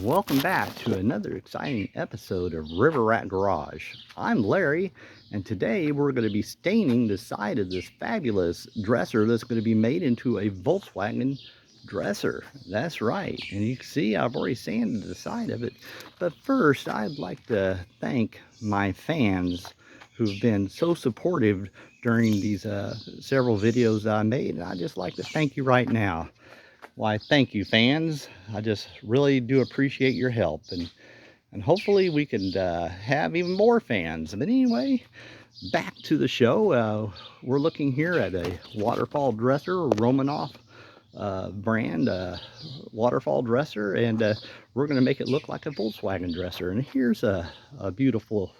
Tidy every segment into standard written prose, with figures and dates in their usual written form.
welcome back to another exciting episode of River Rat Garage. I'm Larry, and today we're going to be staining the side of this fabulous dresser that's going to be made into a Volkswagen dresser. That's right, and you can see I've already sanded the side of it. But first, I'd like to thank my fans who've been so supportive during these several videos I made, and I'd just like to thank you right now. Why, thank you, fans. I just really do appreciate your help, and hopefully we can have even more fans. But anyway, back to the show. We're looking here at a waterfall dresser, Romanoff brand waterfall dresser, and we're going to make it look like a Volkswagen dresser. And here's a beautiful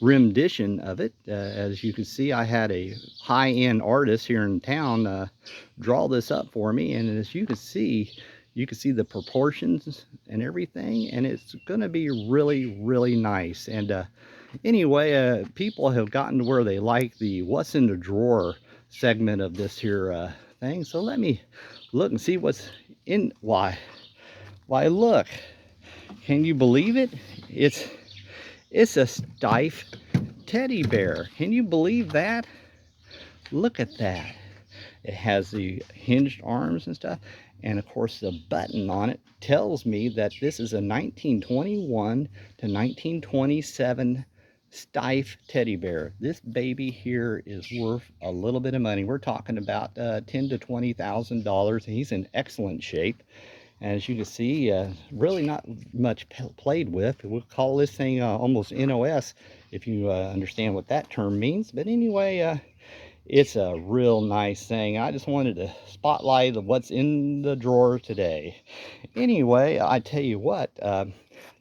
rendition of it. As you can see, I had a high-end artist here in town draw this up for me, and as you can see the proportions and everything, and it's going to be really nice. And anyway, people have gotten to where they like the what's in the drawer segment of this here thing. So let me look and see what's in. Why look, can you believe it? It's a Steiff teddy bear. Can you believe that? Look at that. It has the hinged arms and stuff. And of course, the button on it tells me that this is a 1921 to 1927 Steiff teddy bear. This baby here is worth a little bit of money. We're talking about $10,000 to $20,000. He's in excellent shape. As you can see, really not much played with. We'll call this thing almost NOS, if you understand what that term means. But anyway, it's a real nice thing. I just wanted to spotlight what's in the drawer today. Anyway, I tell you what,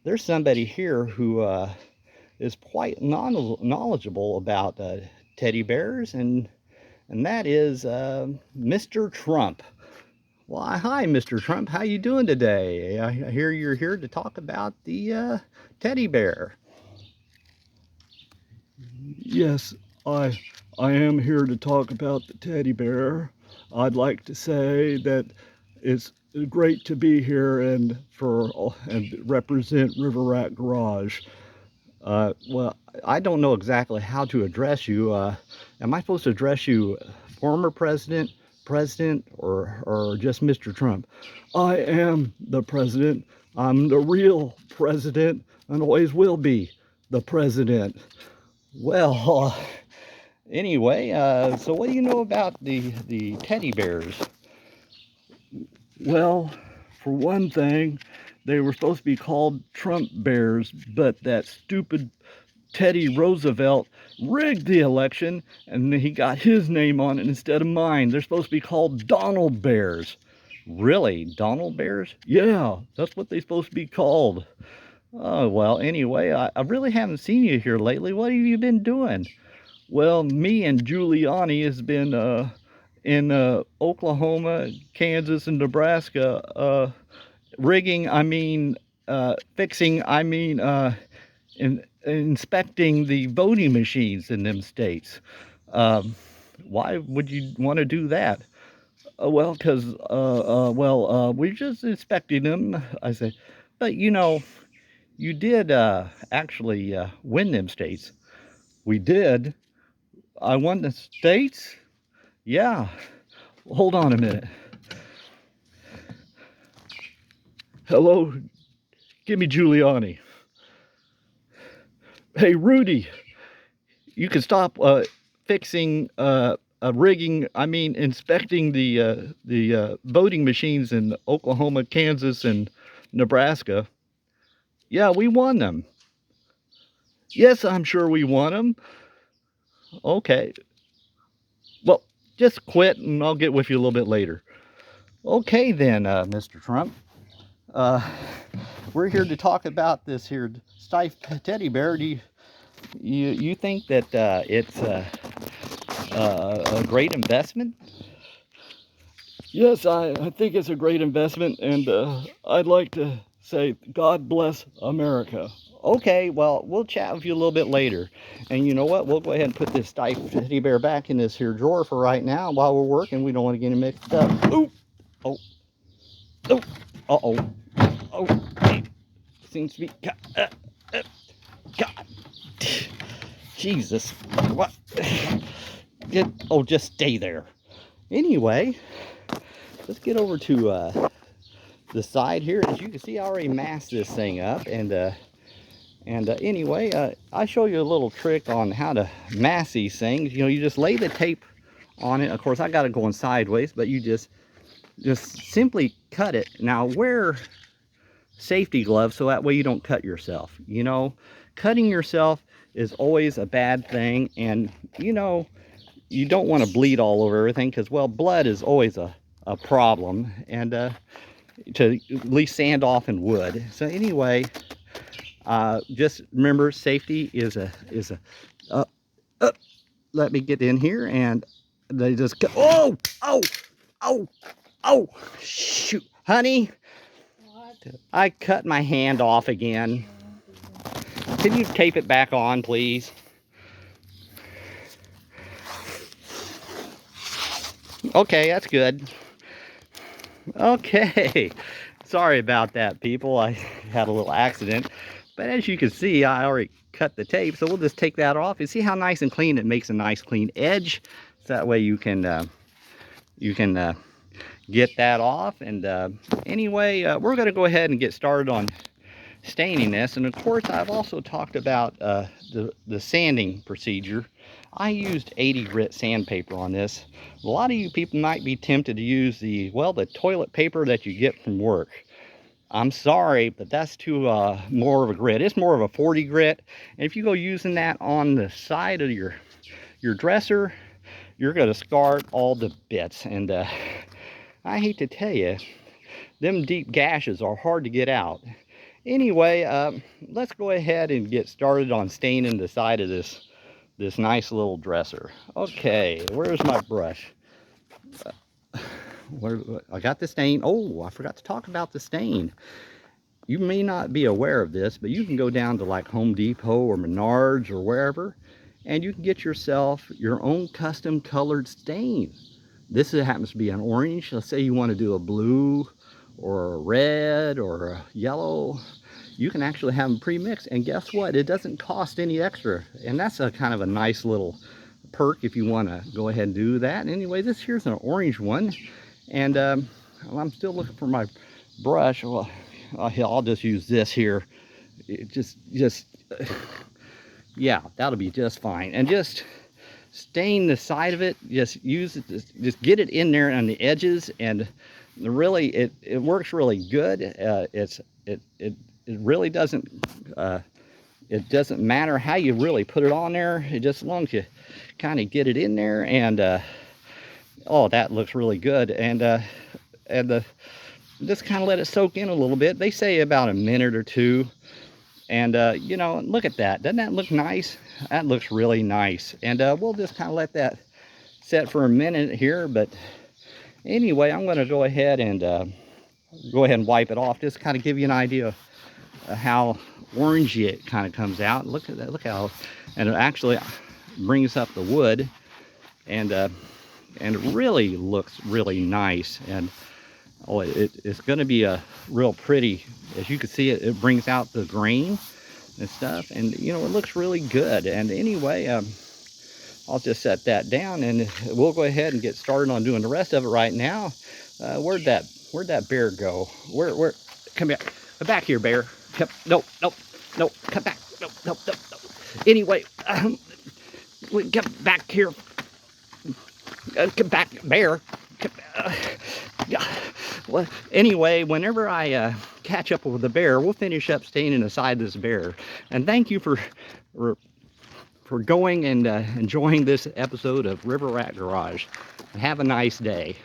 there's somebody here who is quite knowledgeable about teddy bears, and that is Mr. Trump. Why, hi, Mr. Trump. How you doing today? I hear you're here to talk about the teddy bear. Yes, I am here to talk about the teddy bear. I'd like to say that it's great to be here and represent River Rat Garage. Well, I don't know exactly how to address you. Am I supposed to address you former president, or just Mr. Trump? I am the president. I'm the real president and always will be the president. Well, anyway, so what do you know about the teddy bears? Well, for one thing, they were supposed to be called Trump bears, but that stupid Teddy Roosevelt rigged the election and he got his name on it instead of mine. They're supposed to be called Donald bears. Really? Donald bears? Yeah, that's what they're supposed to be called. Oh, well, anyway, I really haven't seen you here lately. What have you been doing? Well, me and Giuliani has been in Oklahoma, Kansas, and Nebraska rigging, fixing, inspecting the voting machines in them states. Why would you want to do that? Well, because, we're just inspecting them. I say, But you did actually win them states. we did. I won the states? Yeah. Hold on a minute. Hello, give me Giuliani. Hey, Rudy, you can stop fixing, inspecting the voting machines in Oklahoma, Kansas, and Nebraska. Yeah, we won them. Yes, I'm sure we won them. Okay. Well, just quit and I'll get with you a little bit later. Okay then, Mr. Trump. We're here to talk about this here Steiff teddy bear. Do you think that it's a great investment? Yes, I think it's a great investment, and I'd like to say God bless America. Okay, well, we'll chat with you a little bit later. And you know what? We'll go ahead and put this Steiff teddy bear back in this here drawer for right now while we're working. We don't want to get it mixed up. Ooh. Oh. Oh. Uh-oh. Oh, seems to be, God, Jesus, what? Just stay there. Anyway, let's get over to the side here. As you can see, I already masked this thing up, and anyway, I show you a little trick on how to mask these things. You know, you just lay the tape on it. Of course, I got it going sideways, but you just simply cut it. Now, wear safety gloves so that way you don't cut yourself. You know, cutting yourself is always a bad thing, and you know, you don't want to bleed all over everything, because, well, blood is always a problem, and to at least sand off in wood. So anyway, just remember, safety is a let me get in here, and they just go, oh, shoot, honey, what? I cut my hand off again. Can you tape it back on, please? Okay, that's good. Okay, sorry about that, people. I had a little accident, but as you can see, I already cut the tape, so we'll just take that off. You see how nice and clean it makes a nice clean edge, so that way you can get that off. And anyway, we're going to go ahead and get started on staining this. And of course, I've also talked about the sanding procedure. I used 80 grit sandpaper on this. A lot of you people might be tempted to use the toilet paper that you get from work. I'm sorry, but that's too more of a grit. It's more of a 40 grit. And if you go using that on the side of your dresser, you're going to scar it all to bits. And I hate to tell you, them deep gashes are hard to get out. Anyway, let's go ahead and get started on staining the side of this nice little dresser. Okay, where's my brush? I got the stain. Oh, I forgot to talk about the stain. You may not be aware of this, but you can go down to like Home Depot or Menards or wherever, and you can get yourself your own custom colored stain. This happens to be an orange. Let's say you want to do a blue or a red or a yellow. You can actually have them pre-mixed, and guess what? It doesn't cost any extra, and that's a kind of a nice little perk if you want to go ahead and do that. Anyway, this here's an orange one, and well, I'm still looking for my brush. Well, I'll just use this here. Yeah, that'll be just fine. And just stain the side of it. Just use it. Just get it in there on the edges, and really, it works really good. It really doesn't. It doesn't matter how you really put it on there. It just, as long as you kind of get it in there, and oh, that looks really good. And just kind of let it soak in a little bit. They say about a minute or two. And you know, look at that. Doesn't that look nice? That looks really nice. And we'll just kind of let that set for a minute here. But anyway, I'm going to go ahead and wipe it off. Just kind of give you an idea of how orangey it kind of comes out. Look at that. Look how, and it actually brings up the wood, and it really looks really nice. And oh, it's going to be a real pretty. As you can see, it brings out the grain and stuff, and you know, it looks really good. And anyway, I'll just set that down, and we'll go ahead and get started on doing the rest of it right now. Where'd that bear go? Where? Come back here, bear. No, come back. No. Anyway, come back here. Come back, bear. Well, anyway, whenever I catch up with the bear, we'll finish up staining the side of this bear. And thank you for going and enjoying this episode of River Rat Garage. Have a nice day.